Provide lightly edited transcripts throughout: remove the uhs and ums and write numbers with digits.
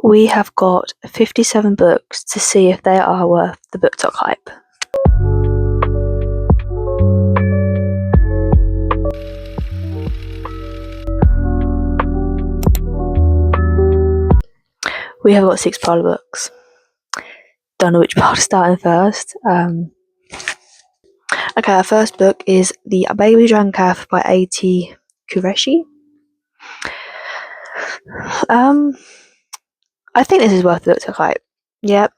We have got 57 books to see if they are worth the Booktok hype. We have got 6 Polar books. Don't know which part to start in first. Okay, our first book is The Baby Dragon Calf by A.T. Qureshi. I think this is worth the Booktok hype. Yep.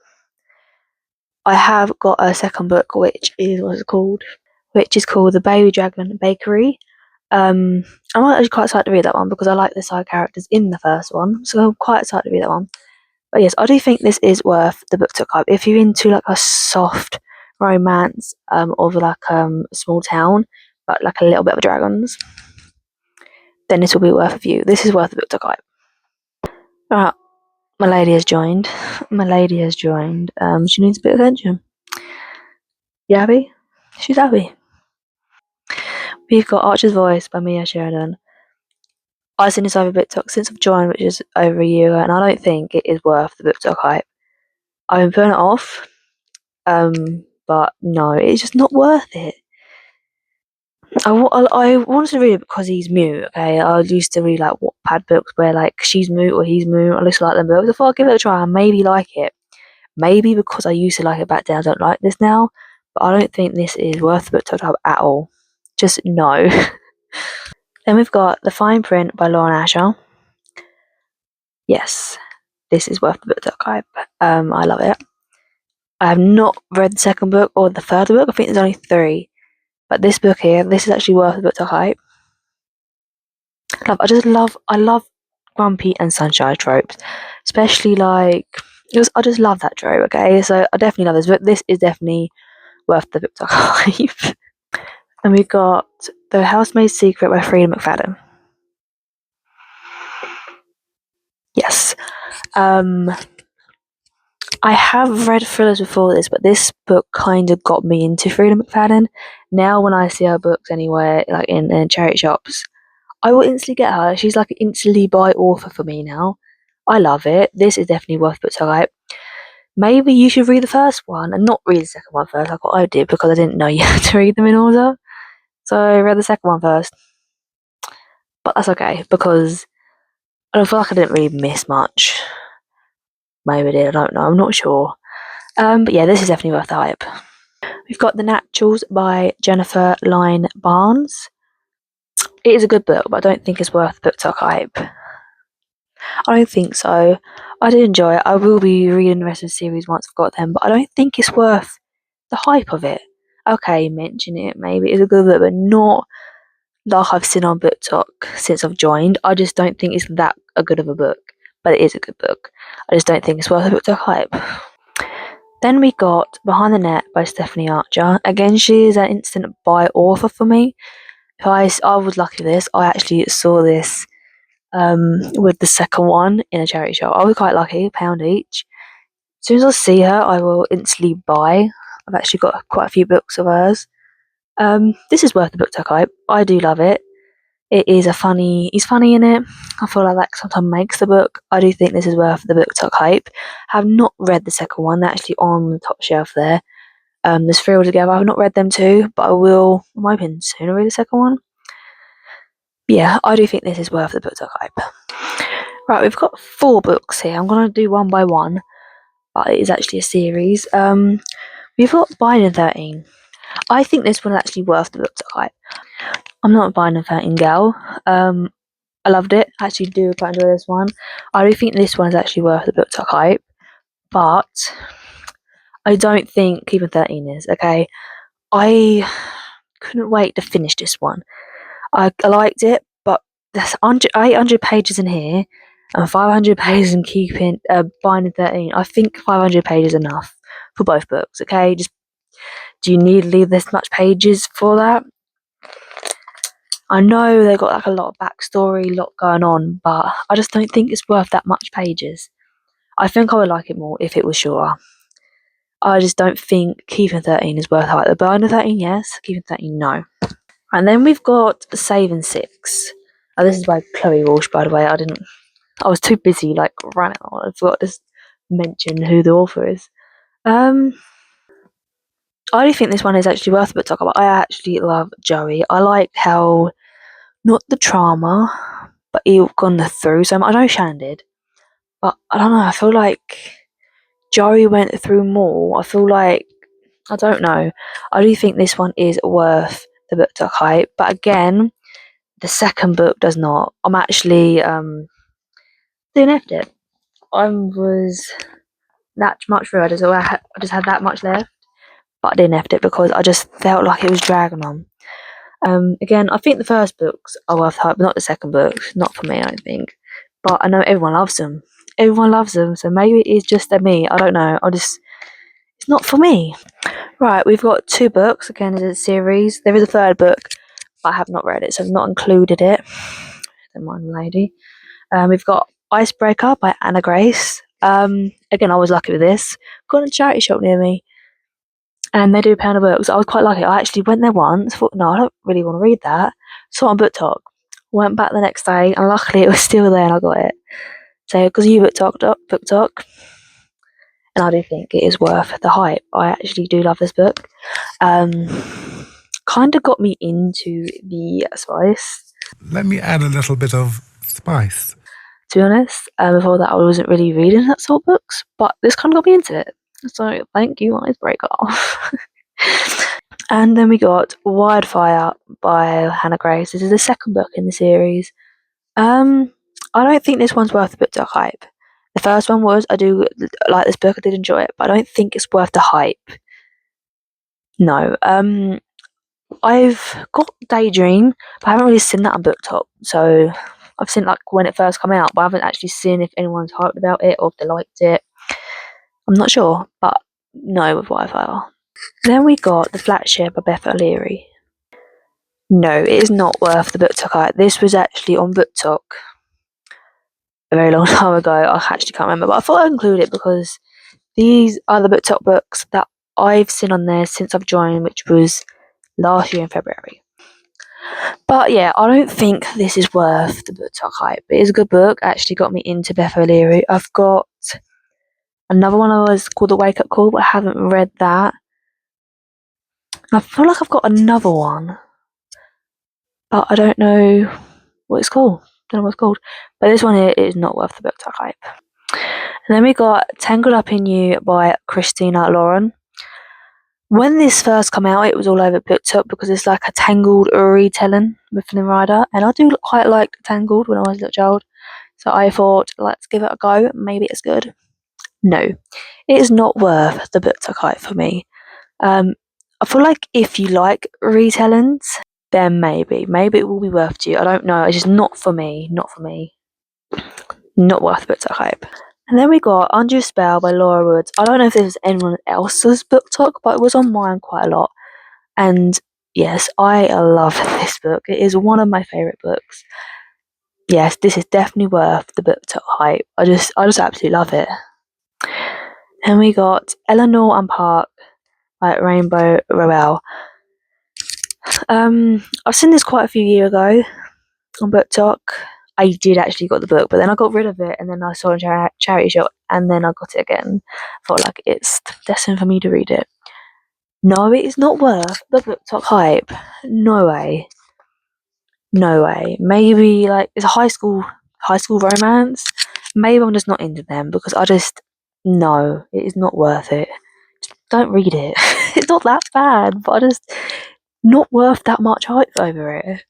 I have got a second book, which is called The Baby Dragon Bakery. I'm actually quite excited to read that one because I like the side characters in the first one, so I'm quite excited to read that one. But yes, I do think this is worth the Booktok hype. If you're into like a soft romance of like a small town, but like a little bit of dragons, then this will be worth a view. This is worth the Booktok hype. Right, my lady has joined. She needs a bit of attention. You happy? She's happy. We've got Archer's Voice by Mia Sheridan. I've seen this over Booktok since I've joined, which is over a year ago, and I don't think it is worth the Booktok hype. I've been putting it off, but no, it's just not worth it. I wanted to read it because he's mute, okay? I used to read like Wattpad books where like she's mute or he's mute. I used to like them books. I thought I'd give it a try and maybe like it. Maybe because I used to like it back then, I don't like this now. But I don't think this is worth the Booktok hype at all. Just no. Then we've got The Fine Print by Lauren Asher. Yes, this is worth the Booktok hype. I love it. I have not read the second book or the third book. I think there's only 3. But this book here, this is actually worth the Booktok hype. I love grumpy and sunshine tropes, especially like I just love that trope. Okay, so I definitely love this book. This is definitely worth the Booktok hype. And we've got The Housemaid's Secret by Frida McFadden. Yes. I have read thrillers before this, but this book kind of got me into Frida McFadden. Now, when I see her books anywhere, like in charity shops, I will instantly get her. She's like an instantly buy author for me now. I love it. This is definitely worth Booktok hype. Maybe you should read the first one and not read the second one first, like what I did, because I didn't know you had to read them in order. So I read the second one first. But that's okay, because I don't feel like I didn't really miss much. Maybe I did, I don't know, I'm not sure. But yeah, this is definitely worth the hype. We've got The Naturals by Jennifer Lyne Barnes. It is a good book, but I don't think it's worth Booktok hype. I don't think so. I did enjoy it. I will be reading the rest of the series once I've got them, but I don't think it's worth the hype of it. Okay, mention it, maybe it's a good book, but not like I've seen on Booktok since I've joined. I just don't think it's that a good of a book, but it is a good book. I just don't think it's worth the Booktok hype. Then we got Behind the Net by Stephanie Archer. Again, she is an instant buy author for me. I was lucky with this. I actually saw this with the second one in a charity shop. I was quite lucky, £1 each. As soon as I see her, I will instantly buy. I've actually got quite a few books of hers. This is worth the Booktok hype. I do love it. He's funny in it. I feel like that sometimes makes the book. I do think this is worth the Booktok hype. I have not read the second one. They're actually on the top shelf there. There's 3 altogether. I've not read them too, but I will. I'm hoping soon to read the second one. Yeah, I do think this is worth the Booktok hype. Right, we've got 4 books here. I'm going to do one by one, but it is actually a series. We've got Binding 13. I think this one is actually worth the Booktok hype. I'm not a Binding 13 girl. I loved it. I actually do quite enjoy this one. I do think this one is actually worth the Booktok hype, but I don't think Keeping 13 is, okay? I couldn't wait to finish this one. I liked it, but there's 800 pages in here and 500 pages in Binding 13. I think 500 pages is enough for both books, okay? Just, do you need to leave this much pages for that? I know they've got like a lot of backstory, a lot going on, but I just don't think it's worth that much pages. I think I would like it more if it was shorter. I just don't think Keeping 13 is worth it. The Binding 13, yes. Keeping 13, no. And then we've got Saving 6. Oh, this is by Chloe Walsh, by the way. I didn't I was too busy like running on. I forgot to mention who the author is. I do think this one is actually worth a bit to talk about. I actually love Joey. I like how not the trauma, but he gone through so much. I know Shannon did, but I don't know. I feel like Joey went through more. I feel like I don't know. I do think this one is worth the Booktok hype, but again, the second book does not. I'm actually DNF'd it. I was that much through. I just had that much left, but I DNF'd it because I just felt like it was dragging on. Again, I think the first books are worth hype, but not the second books. Not for me, I don't think. But I know everyone loves them. Everyone loves them, so maybe it is just a me. I don't know. It's not for me. Right, we've got two books. Again, it's a series. There is a third book, but I have not read it, so I've not included it. Don't mind, lady. We've got Icebreaker by Anna Grace. Again, I was lucky with this. Got a charity shop near me, and they do £1 a book, so I was quite lucky. I actually went there once, thought, no, I don't really want to read that. Saw it on Booktok. Went back the next day, and luckily it was still there, and I got it. So, because you Booktok, and I do think it is worth the hype. I actually do love this book. Kind of got me into the spice. Let me add a little bit of spice. To be honest, before that I wasn't really reading that sort of books, but this kind of got me into it. So thank you, Icebreaker. And then we got Wildfire by Hannah Grace. This is the second book in the series. I don't think this one's worth the Booktok hype. The first one was. I do like this book. I did enjoy it, but I don't think it's worth the hype. No. I've got Daydream, but I haven't really seen that on Booktok. So I've seen like when it first came out, but I haven't actually seen if anyone's hyped about it or if they liked it. I'm not sure, but no with Wildfire. Then we got The Flatshare by Beth O'Leary. No, it is not worth the Booktok hype. This was actually on Booktok a very long time ago. I actually can't remember, but I thought I'd include it because these are the Booktok books that I've seen on there since I've joined, which was last year in February. But yeah, I don't think this is worth the Booktok hype. It is a good book. Actually got me into Beth O'Leary. I've got another one I was called The Wake Up Call, but I haven't read that. I feel like I've got another one, but I don't know what it's called. Don't know what it's called. But this one here is not worth the Booktok hype. And then we got Tangled Up in You by Christina Lauren. When this first came out, it was all over Booktok because it's like a Tangled retelling with Flynn Rider, and I do quite like Tangled when I was a little child. So I thought, let's give it a go. Maybe it's good. No, it is not worth the Booktok hype for me. I feel like if you like retellings, then maybe it will be worth to you. I don't know. It's just not for me. Not for me. Not worth the Booktok hype. And then we got Under Your Spell by Laura Woods. I don't know if this was anyone else's Booktok, but it was on mine quite a lot. And yes, I love this book. It is one of my favourite books. Yes, this is definitely worth the Booktok hype. I just absolutely love it. And we got Eleanor and Park by Rainbow Rowell. I've seen this quite a few years ago on Booktok. I did actually got the book, but then I got rid of it, and then I saw it in a charity shop, and then I got it again. Felt like it's destined for me to read it. No, it is not worth the Booktok hype. No way. No way. Maybe like it's a high school romance. Maybe I'm just not into them because no, it is not worth it. Just don't read it. It's not that bad, but I just not worth that much hype over it.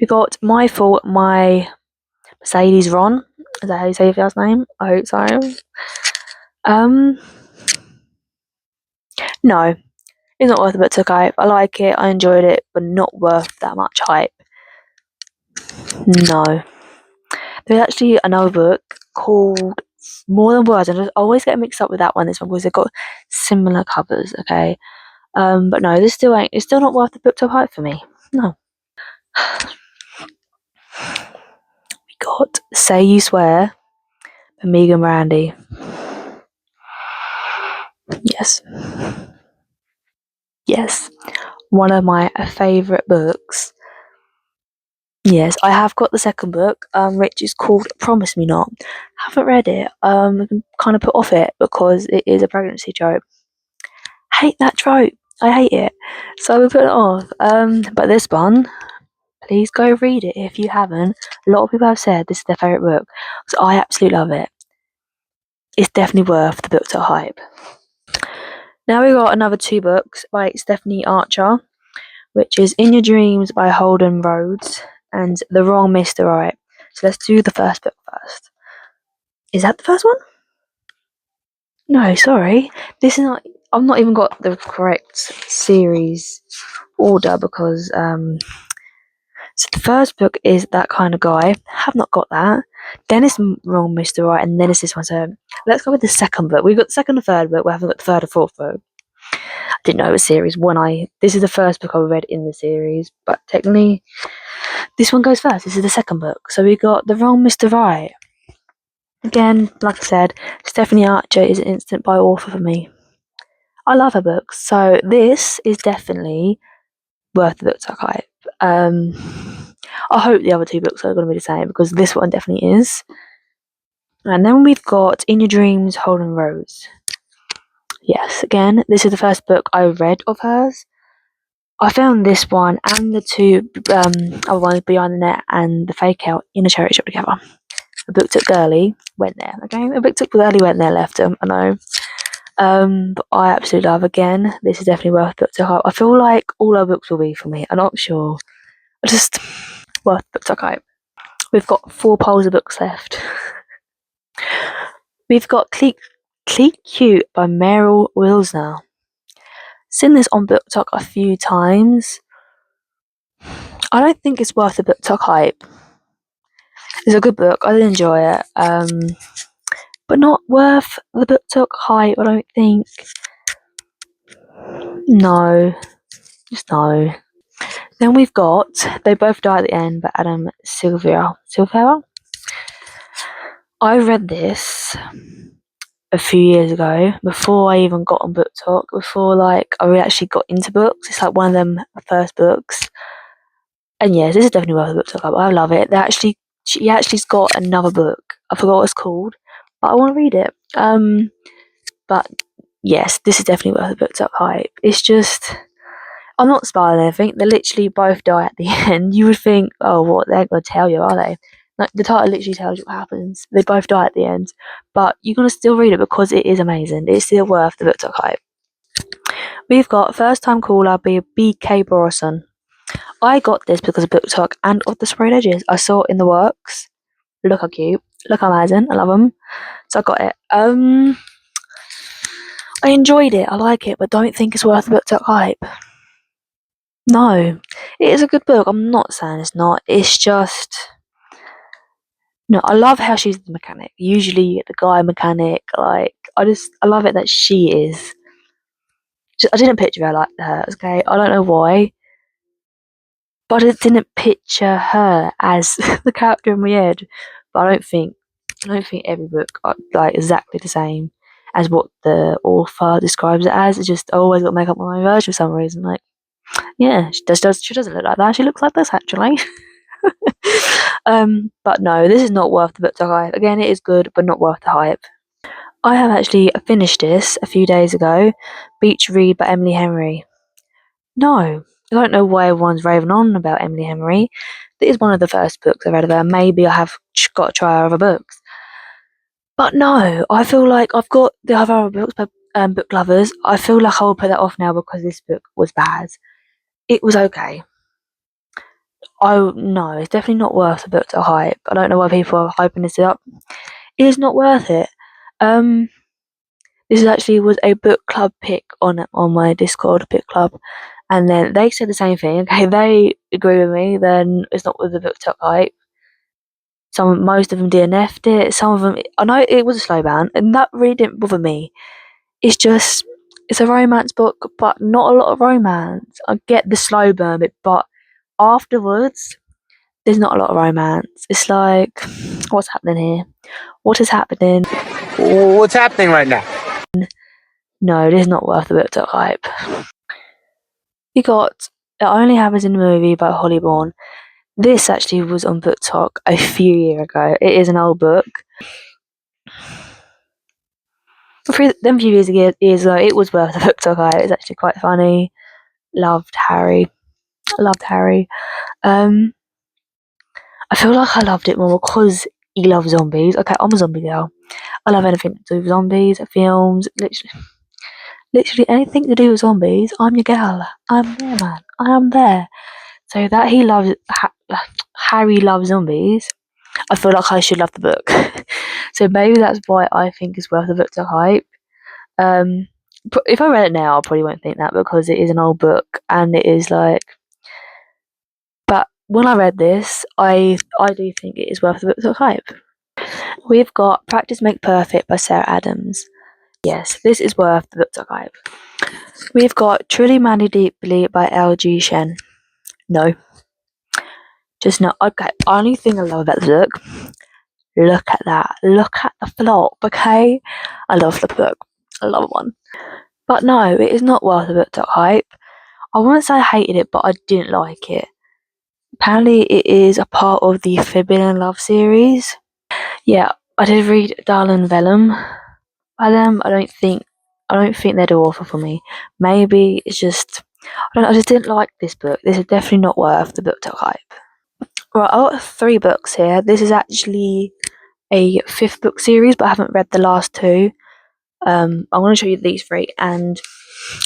We got My Fault, My Mercedes Ron. Is that how you say your first name? I hope so. No, it's not worth a Booktok hype. I like it, I enjoyed it, but not worth that much hype. No. There's actually another book called More Than Words, and I always get mixed up with that one. This one because they've got similar covers. Okay, but no, this still ain't. It's still not worth the Booktok hype for me. No. We got Say You Swear by Megan Randy. Yes, one of my favourite books. Yes, I have got the second book, which is called Promise Me Not. Haven't read it. I'm kind of put off it because it is a pregnancy trope. Hate that trope. I hate it. So we put it off. But this one, please go read it if you haven't. A lot of people have said this is their favourite book, so I absolutely love it. It's definitely worth the Booktok hype. Now we got another two books by Stephanie Archer, which is In Your Dreams by Holden Rhodes and The Wrong Mr. Right. So let's do the first book first. Is that the first one? No, sorry. This is not. I've not even got the correct series order because so the first book is That Kind of Guy. Have not got that. Then it's Wrong Mr. Right, and then it's this one. So let's go with the second book. We've got the second and third book. We haven't got the third or fourth book. I didn't know it was series when this is the first book I read in the series, but technically this one goes first. This is the second book. So we got The Wrong Mr. Right. Again, like I said, Stephanie Archer is an instant buy author for me. I love her books, so this is definitely worth the Booktok hype. I hope the other two books are going to be the same because this one definitely is. And then we've got In Your Dreams, Holden Rose. Yes, again, this is the first book I read of hers. I found this one and the two other ones, Behind the Net and The Fake Out, in a charity shop together. A Booktok girly went there. Okay, a Booktok girly went there, left them. I know. But I absolutely love. Again, this is definitely worth Booktok hype. I feel like all our books will be for me. I'm not sure. Just worth Booktok hype. We've got 4 piles of books left. We've got Cleek Cute by Meryl Wilsner. Seen this on Booktok a few times. I don't think it's worth the Booktok hype. It's a good book. I did enjoy it. But not worth the Booktok hype. I don't think. No, just no. Then we've got They Both Die at the End by Adam Silvera. I read this a few years ago before I even got on Booktok. Before I actually got into books. It's like one of them first books. And yes, this is definitely worth a Booktok. I love it. She actually's got another book. I forgot what it's called, but I want to read it. But yes, this is definitely worth a Booktok hype. It's just, I'm not spoiling anything. They literally both die at the end. You would think, oh, what, they're going to tell you, are they? Like, the title literally tells you what happens. They both die at the end. But you're going to still read it because it is amazing. It's still worth the Booktok hype. We've got First Time Caller by B.K. Borison. I got this because of Booktok and of the sprayed edges. I saw it in the works. Look how cute. Look how amazing. I love them. So I got it. I enjoyed it. I like it, but don't think it's worth the Booktok hype. No, it is a good book. I'm not saying it's not. It's just, no. I love how she's the mechanic. Usually, you get the guy mechanic. I love it that she is. I didn't picture her like her. Okay, I don't know why, but I didn't picture her as the character in my head. But I don't think every book are like exactly the same as what the author describes it as. It's just I always got to make up my own version for some reason. Like, yeah, she doesn't look like that. She looks like this actually. But no, this is not worth the Booktok hype. Again, it is good, but not worth the hype. I have actually finished this a few days ago. Beach Read by Emily Henry. No, I don't know why everyone's raving on about Emily Henry. This is one of the first books I've read of her. Maybe I have got to try her other books. But no, I feel like I've got the other books by book lovers. I feel like I will put that off now because this book was bad. It was okay. Oh no, it's definitely not worth the Booktok hype. I don't know why people are hyping this up. It is not worth it. Um, this actually was a book club pick on my Discord pick club, and then they said the same thing. Okay, they agree with me. Then it's not with the Booktok hype. Most of them DNF'd it. Some of them, I know it was a slow ban, and that really didn't bother me. It's just, it's a romance book, but not a lot of romance. I get the slow burn bit, but afterwards, there's not a lot of romance. It's like, what's happening here? What is happening? What's happening right now? No, this is not worth the Booktok hype. We got It Only Happens in the Movie by Holly Bourne. This actually was on Booktok a few years ago. It is an old book. For them few years ago, it was worth a Booktok hype. It's actually quite funny. Loved Harry. Loved Harry. I feel like I loved it more because he loves zombies. Okay, I'm a zombie girl. I love anything to do with zombies, films, literally anything to do with zombies. I'm your gal. I'm there, man. I am there. So that Harry loves zombies. I feel like I should love the book. So maybe that's why I think it's worth the book to hype. If I read it now, I probably won't think that because it is an old book and it is like. But when I read this, I do think it is worth the book to hype. We've got Practice Make Perfect by Sarah Adams. Yes, this is worth the book to hype. We've got Truly Madly Deeply by LG Shen. No. Just no. Okay, only thing I love about the book, look at that. Look at the flop, okay? I love the book. I love one. But no, it is not worth the book to hype. I wouldn't say I hated it, but I didn't like it. Apparently, it is a part of the Forbidden Love series. Yeah, I did read Darlin Vellum by them. I don't think they're the author for me. Maybe it's just I just didn't like this book. This is definitely not worth the book to hype. Right, I got 3 books here. This is actually a 5th book series, but I haven't read the last 2. I'm going to show you these 3, and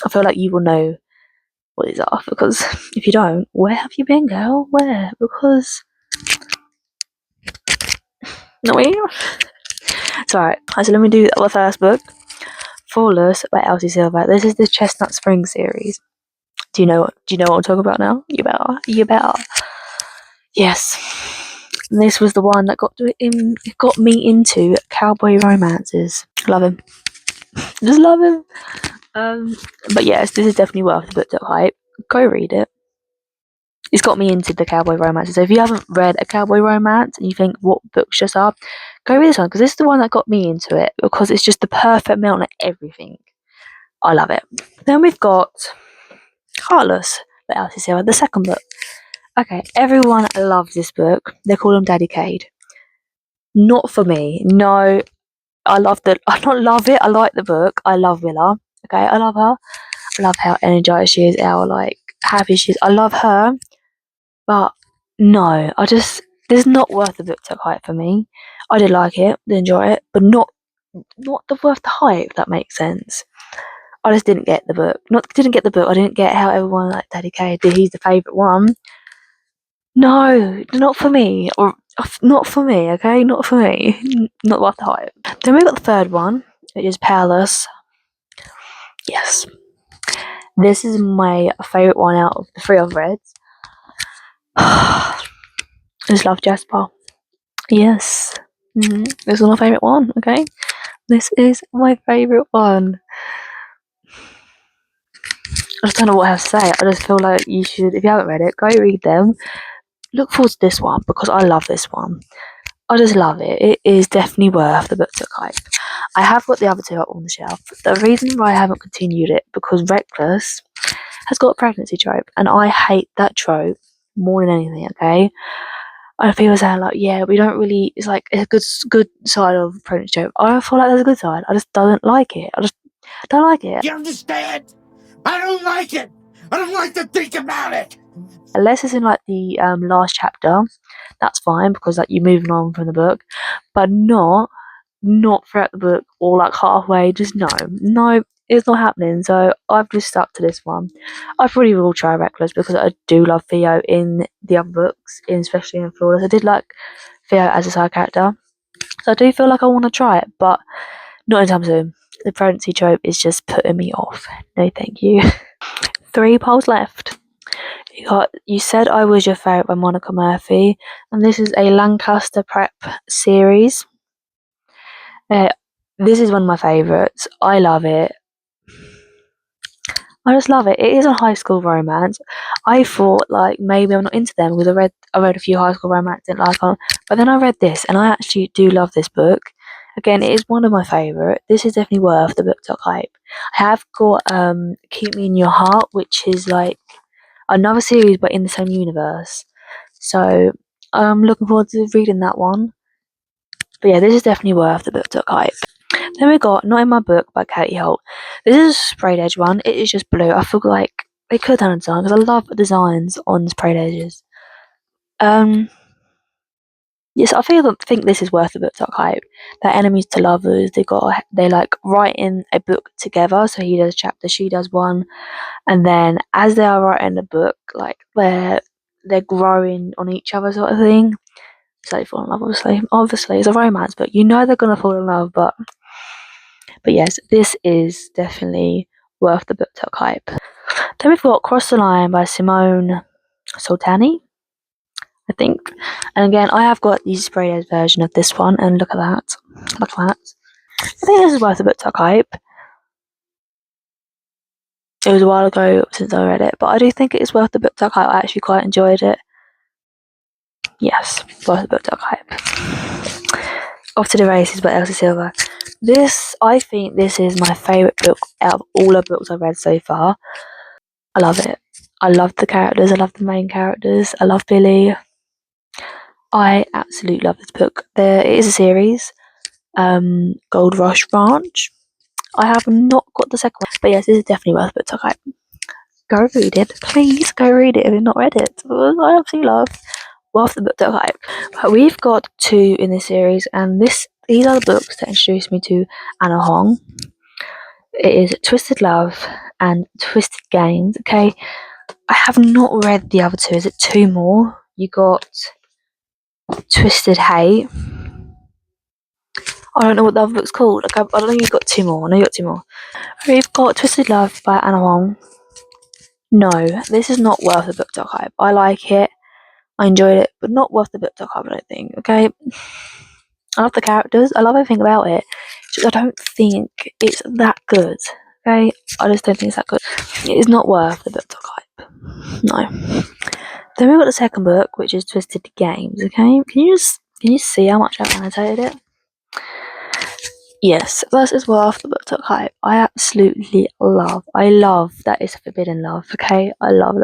I feel like you will know what these are, because if you don't, where have you been, girl? Where? Because no way. It's alright. So let me do the first book, Flawless by Elsie Silver. This is the Chestnut Spring series. Do you know what I'm talking about now? You better. Yes. This was the one that got me into cowboy romances. Love him. Just love him. But yes, this is definitely worth the book hype. Go read it. It's got me into the cowboy romances. So if you haven't read a cowboy romance and you think what books just are, go read this one because this is the one that got me into it because it's just the perfect melt of everything. I love it. Then we've got Heartless by Elsie Silver, the second book. Okay, everyone loves this book. They call him Daddy Cade. Not for me. No, I don't love it. I like the book. I love Willa. Okay, I love her. I love how energized she is, how like happy she is. I love her, but no, this is not worth the book to hype for me. I did like it, did enjoy it, but not the worth the hype. If that makes sense. I just didn't get the book. Didn't get the book. I didn't get how everyone like Daddy K. He's the favourite one. No, not for me. Or not for me. Okay, not for me. Not worth the hype. Then we got the third one, which is Powerless. Yes, this is my favourite one out of the 3 I've read. I just love Jasper. Yes, this is my favourite one. Okay, this is my favourite one. I just don't know what I have to say. I just feel like you should, if you haven't read it, go read them. Look forward to this one because I love this one. I just love it. It is definitely worth the book to hype. I have got the other 2 up on the shelf. The reason why I haven't continued it because Reckless has got a pregnancy trope, and I hate that trope more than anything. Okay, and people saying like, yeah, we don't really. It's like a good side of pregnancy trope. I don't feel like there's a good side. I just don't like it. I just don't like it. You understand? I don't like it. I don't like to think about it. Unless it's in like the last chapter, that's fine because like you're moving on from the book, but not throughout the book or like halfway. Just no, it's not happening. So I've just stuck to this one. I probably will try Reckless because I do love Theo in the other books, especially in Flawless. I did like Theo as a side character, so I do feel like I want to try it, but not anytime soon. The pregnancy trope is just putting me off. No, thank you. 3 polls left. You Said I Was Your Favourite by Monica Murphy, and this is a Lancaster prep series. This is one of my favourites. I love it. I just love it. It is a high school romance. I thought like maybe I'm not into them because I read a few high school romance, didn't like them, but then I read this and I actually do love this book. Again, it is one of my favourite. This is definitely worth the Booktok hype. I have got Keep Me in Your Heart, which is like another series but in the same universe. So I'm looking forward to reading that one. But yeah, this is definitely worth the Booktok hype. Then we got Not in My Book by Katie Holt. This is a sprayed edge one. It is just blue. I feel like they could have done a design because I love the designs on sprayed edges. Yes, think this is worth the Booktok hype. They're enemies to lovers. They like writing a book together. So he does a chapter, she does one, and then as they are writing the book, like they're growing on each other, sort of thing. So they fall in love, obviously. Obviously, it's a romance book. You know they're gonna fall in love, but yes, this is definitely worth the Booktok hype. Then we've got Cross the Line by Simone Soltani, I think. And again, I have got the spray edge version of this one, and look at that. Look at that. I think this is worth the Booktok hype. It was a while ago since I read it, but I do think it is worth the Booktok hype. I actually quite enjoyed it. Yes, worth the Booktok hype. Off to the Races by Elsie Silver. I think this is my favourite book out of all the books I've read so far. I love it. I love the characters. I love the main characters. I love Billy. I absolutely love this book. It is a series, Gold Rush Ranch. I have not got the second one, but yes, this is definitely worth Booktok hype. Go read it, please. Go read it if you've not read it. I absolutely love worth the Booktok hype. But we've got 2 in this series, and these are the books that introduced me to Anna Hong. It is Twisted Love and Twisted Games. Okay, I have not read the other 2. Is it 2 more? You got Twisted Hate. I don't know what the other book's called. Like, I don't know. You got 2 more. I know you got 2 more. We've got Twisted Love by Anna Hong. No, this is not worth the Booktok hype. I like it. I enjoyed it, but not worth the Booktok hype, I don't think. Okay, I love the characters. I love everything about it. Just I don't think it's that good. Okay, I just don't think it's that good. It is not worth the Booktok hype. No. Then we've got the second book, which is Twisted Games. Okay, can you see how much I've annotated it? Yes, this is worth the Booktok hype. I love that it's a forbidden love, okay? I love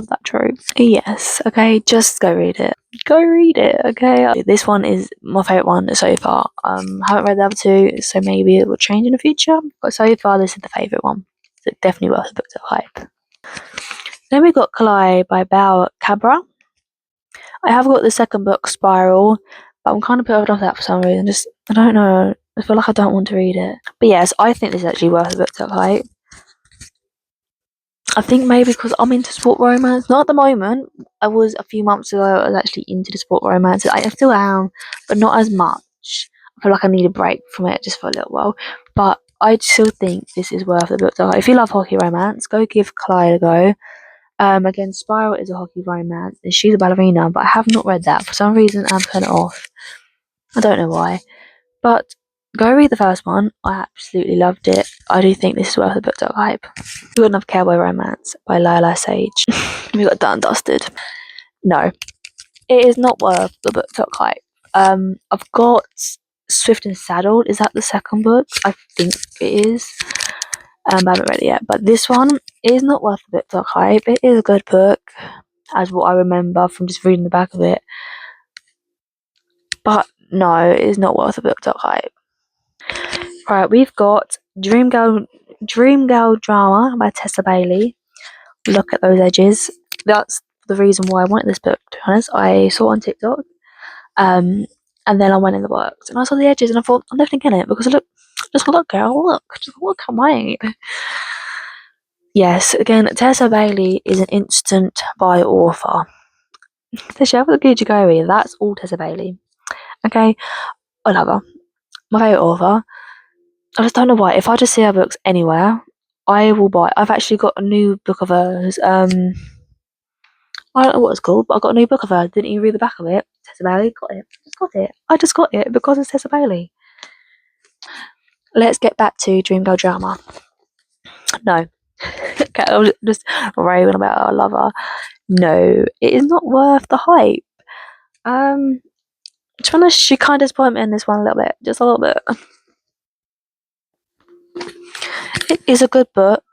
that trope. Yes, okay, just go read it. Go read it, okay? This one is my favourite one so far. Haven't read the other 2, so maybe it will change in the future. But so far, this is the favourite one. So definitely worth the Booktok hype. Then we got Kalai by Bao Cabra. I have got the second book, Spiral, but I'm kind of put off that for some reason. I don't know. I feel like I don't want to read it. But yes, I think this is actually worth a Booktok hype. I think maybe because I'm into sport romance. Not at the moment. I was a few months ago. I was actually into the sport romance. I still am, but not as much. I feel like I need a break from it just for a little while. But I still think this is worth a Booktok hype. If you love hockey romance, go give Clyde a go. Again, Spiral is a hockey romance, and she's a ballerina, but I have not read that. For some reason, I'm putting it off. I don't know why. But go read the first one. I absolutely loved it. I do think this is worth a Booktok hype. We got Enough Cowboy Romance by Lila Sage. We got Done and Dusted. No, it is not worth the Booktok hype. I've got Swift and Saddled. Is that the second book? I think it is. I haven't read it yet, but this one is not worth the Booktok hype. It is a good book, as what I remember from just reading the back of it. But no, it is not worth the Booktok hype. Right, we've got Dream Girl Drama by Tessa Bailey. Look at those edges. That's the reason why I wanted this book, to be honest. I saw it on TikTok. And then I went in the works and I saw the edges and I thought, I'm definitely getting it because look, girl, look. Just look at mine. Yes, again, Tessa Bailey is an instant buy author. The shelf of the Gucci, that's all Tessa Bailey. Okay, I love her. My favourite author. I just don't know why. If I just see her books anywhere, I will buy. I've actually got a new book of hers. I don't know what it's called, but I got a new book of hers. Didn't you read the back of it? Tessa Bailey got it. I just got it because it's Tessa Bailey. Let's get back to Dream Girl Drama. No. Okay, I was just raving about her. I love her. No, it is not worth the hype. To be honest, she kind of disappointed me in this one a little bit. Just a little bit. It is a good book.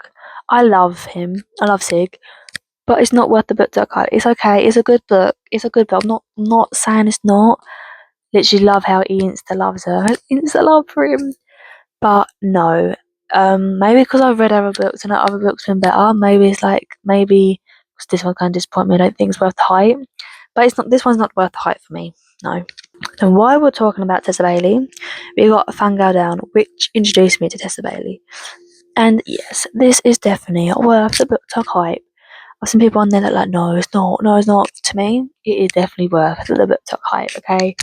I love him. I love Sig. but it's not worth the Booktok hype. It's okay. It's a good book. It's a good book. I'm not saying it's not. Literally love how he insta loves her. Insta love for him. But no. Maybe because I've read other books and other books been better. Maybe it's like because this one kind of disappointed me. I don't think it's worth the hype. But it's not. This one's not worth the hype for me. No. And while we're talking about Tessa Bailey, we got a Fangirl Down, which introduced me to Tessa Bailey. And yes, this is definitely worth the Booktok hype. I've seen people on there that are like, no, it's not. No, it's not. To me, it is definitely worth the Booktok hype. Okay.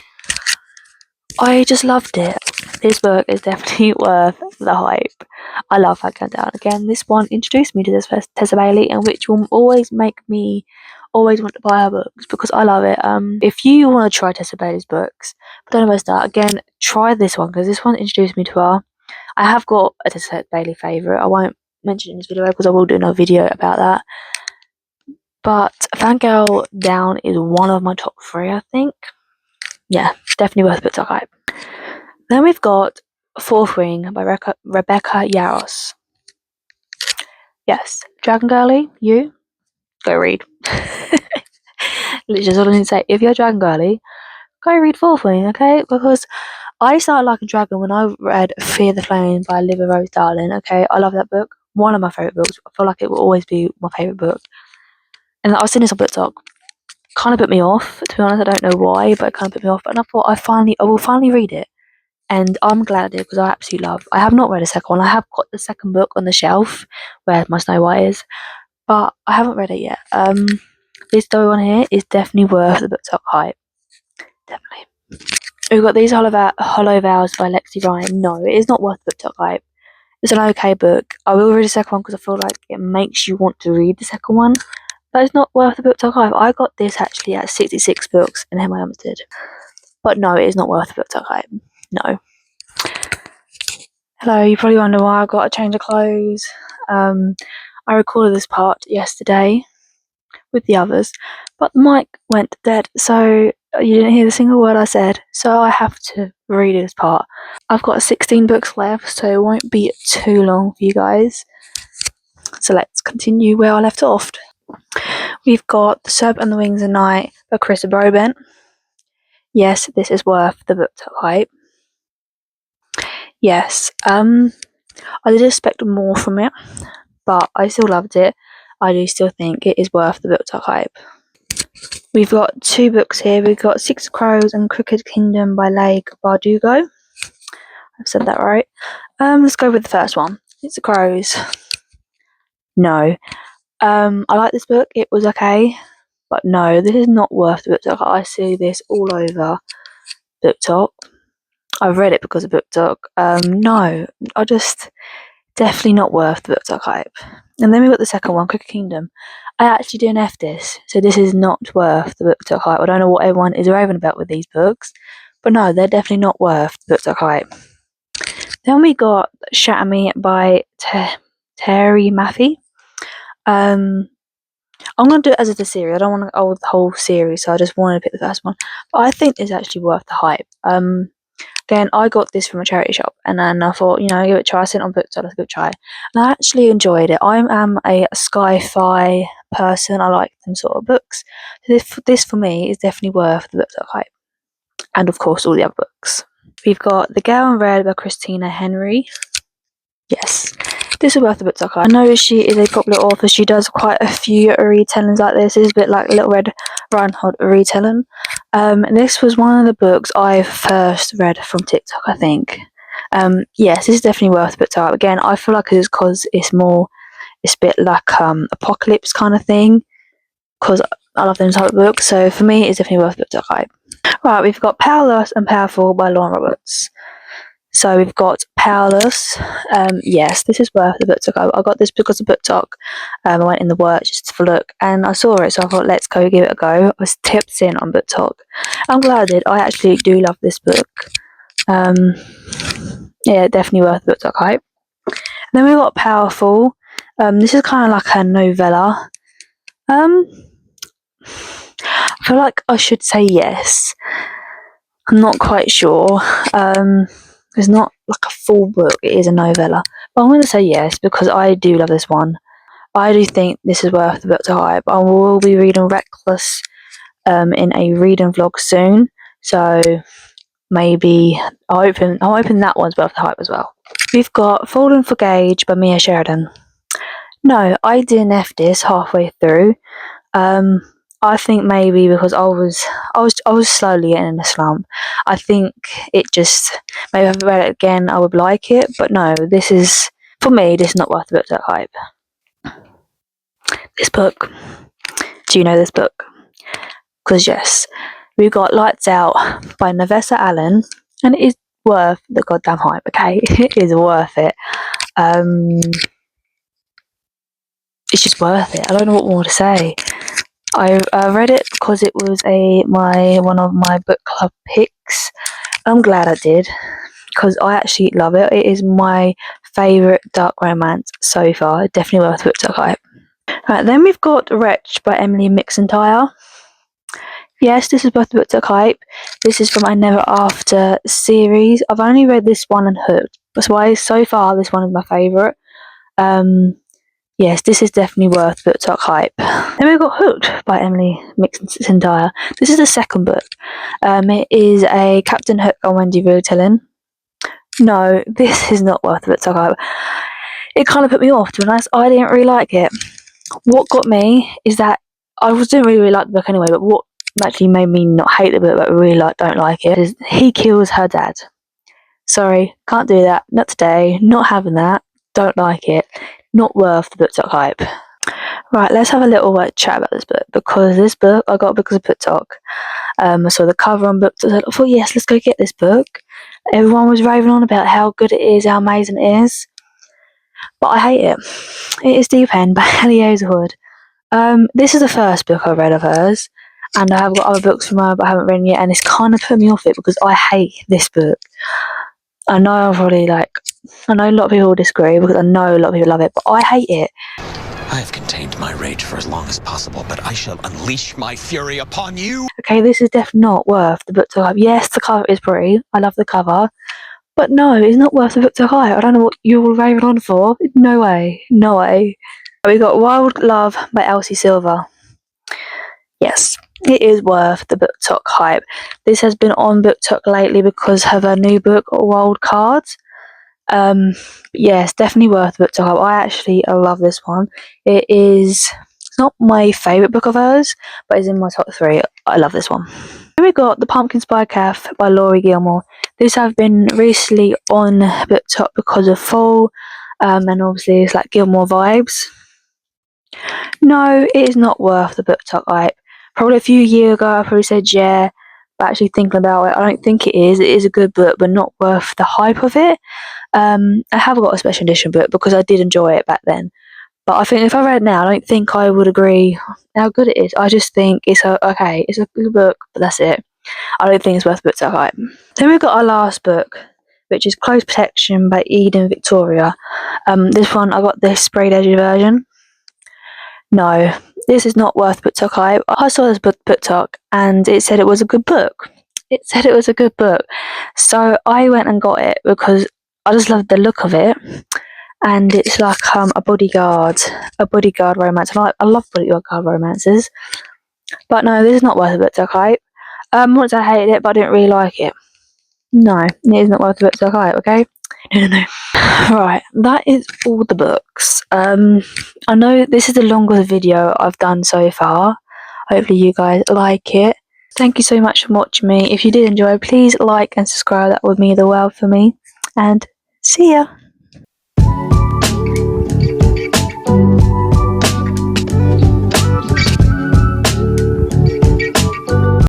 I just loved it. This book is definitely worth the hype. I love Fangirl Down. Again, this one introduced me to this first Tessa Bailey, and which will always make me always want to buy her books because I love it. If you want to try Tessa Bailey's books, but don't know start again, try this one because this one introduced me to her. I have got a Tessa Bailey favourite. I won't mention it in this video because I will do another video about that. But Fangirl Down is one of my top 3, I think. Yeah, definitely worth Booktok hype. Then we've got Fourth Ring by Rebecca Yarros. Yes, Dragon Girly, you go read. Literally, that's all I need to say. If you're Dragon Girly, go read Fourth Ring, okay? Because I started liking Dragon when I read Fear the Flame by Olivia Rose Darling, okay? I love that book. One of my favourite books. I feel like it will always be my favourite book. And I was seeing this on Booktok. Kind of put me off, to be honest. I don't know why, but it kind of put me off. But I thought I will finally read it. And I'm glad I did because I absolutely love. I have not read a second one. I have got the second book on the shelf where my Snow White is, but I haven't read it yet. This story one here is definitely worth the Booktok hype. Definitely. We've got these Hollow Vows by Lexi Ryan. No, it is not worth the Booktok hype. It's an okay book. I will read the second one because I feel like it makes you want to read the second one, but it's not worth the Booktok hype. I got this actually at xxxx Books in Henry Hampstead, but no, it is not worth the Booktok hype. No. Hello, you probably wonder why I got a change of clothes. I recorded this part yesterday with the others, but the mic went dead, so you didn't hear the single word I said, so I have to read this part. I've got 16 books left, so it won't be too long for you guys. So let's continue where I left off. We've got The Serpent and the Wings of Night by Carissa Brobent. Yes, this is worth the Booktok hype. Yes, I did expect more from it, but I still loved it. I do still think it is worth the Booktok hype. We've got 2 books here. We've got Six Crows and Crooked Kingdom by Lake Bardugo. I've said that right. Let's go with the first one. Six Crows. No. I like this book. It was okay, but no, this is not worth the Booktok. I see this all over Booktok. I've read it because of Booktok. No, I just definitely not worth the Booktok hype. And then we got the second one, Crooked Kingdom. I actually didn't F this, so this is not worth the Booktok hype. I don't know what everyone is raving about with these books, but no, they're definitely not worth the Booktok hype. Then we got Shatter Me by Terry Maffey. I'm going to do it as a series. I don't want to go with the whole series, so I just wanted to pick the first one. But I think it's actually worth the hype. Again, I got this from a charity shop, and then I thought, give it a try. I sent it on Booktok, let's give it a try. And I actually enjoyed it. I am a sci-fi person. I like them sort of books. So this for me is definitely worth the Booktok hype. And of course, all the other books. We've got The Girl in Red by Christina Henry. Yes, this is worth the Booktok hype. I know she is a popular author. She does quite a few retellings like this. It's a bit like Little Red Riding Hood retelling. This was one of the books I first read from TikTok, I think. Yes, this is definitely worth the Booktok hype. Again, I feel like it's because it's a bit like apocalypse kind of thing. Because I love them type of books, so for me, it's definitely worth the Booktok hype. Right, we've got Powerless and Powerful by Lauren Roberts. So we've got Powerless. Yes, this is worth the Booktok. I got this because of Booktok. I went in the work just to look, and I saw it, so I thought, let's go give it a go. I was tipped in on Booktok. I'm glad I did. I actually do love this book. Yeah, definitely worth the Booktok hype. And then we got Powerful. This is kind of like a novella. I feel like I should say yes. I'm not quite sure. It's not like a full book, it is a novella. But I'm going to say yes because I do love this one. I do think this is worth the Booktok hype. I will be reading Reckless in a reading vlog soon, so maybe I'll open that one's worth the hype as well. We've got Fallen for Gage by Mia Sheridan. No, I DNF'd this halfway through. I think maybe because I was slowly getting in a slump. I think it just, maybe if I read it again I would like it, but no, this is, for me, this is not worth the Booktok hype. This book. Do you know this book? Because yes, we've got Lights Out by Navessa Allen, and it is worth the goddamn hype, okay? It is worth it. It's just worth it. I don't know what more to say. I read it because it was one of my book club picks. I'm glad I did, because I actually love it. It is my favourite dark romance so far. Definitely worth Booktok hype. Right, then we've got Wretch by Emily McIntyre. Yes, this is worth Booktok hype. This is from my Never After series. I've only read this one and Hooked. That's why so far this one is my favourite. Yes, this is definitely worth Booktok hype. Then we've got Hooked by Emily McIntyre. This is the second book. It is a Captain Hook and Wendy retelling. No, this is not worth Booktok hype. It kind of put me off, to be honest. I didn't really like it. What got me is that I didn't really like the book anyway, but what actually made me not hate the book but really don't like it is he kills her dad. Sorry, can't do that. Not today. Not having that. Don't like it. Not worth the Booktok hype. Right, let's have a little chat about this book, because this book I got because of Booktok. I saw the cover on Booktok. I thought, yes, let's go get this book. Everyone was raving on about how good it is, how amazing it is, but I hate it. It is Deep End by Ellie Hazelwood. This is the first book I read of hers, and I have got other books from her but I haven't read yet, and it's kind of put me off it because I hate this book. I know I know a lot of people will disagree because I know a lot of people love it, but I hate it. I have contained my rage for as long as possible, but I shall unleash my fury upon you. Okay, this is definitely not worth the Booktok hype. Yes, the cover is pretty. I love the cover. But no, it's not worth the Booktok hype. I don't know what you're all raving on for. No way. No way. We got Wild Love by Elsie Silver. Yes, it is worth the Booktok hype. This has been on Booktok lately because of her new book, Wild Cards. Yes, definitely worth the Booktok hype. I actually love this one. It's not my favourite book of hers, but it's in my top 3. I love this one. Then we got The Pumpkin Spice Cafe by Laurie Gilmore. This have been recently on Booktok because of fall, and obviously it's like Gilmore vibes. No, it is not worth the Booktok hype. Probably a few years ago I probably said yeah, but actually thinking about it, I don't think it is. It is a good book, but not worth the hype of it. I have got a special edition book because I did enjoy it back then. But I think if I read it now, I don't think I would agree how good it is. I just think it's it's a good book, but that's it. I don't think it's worth Booktok hype. Then we've got our last book, which is Close Protection by Eden Victoria. This one, I got this sprayed edge version. No, this is not worth Booktok hype. I saw this book Booktok and it said it was a good book. It said it was a good book. So I went and got it because I just loved the look of it. And it's like a bodyguard romance. And I love bodyguard romances. But no, this is not worth a Booktok hype. Once I hated it, but I didn't really like it. No, it is not worth a Booktok hype, okay? No. Right, that is all the books. I know this is the longest video I've done so far. Hopefully you guys like it. Thank you so much for watching me. If you did enjoy, please like and subscribe. That would mean the world for me. And see ya!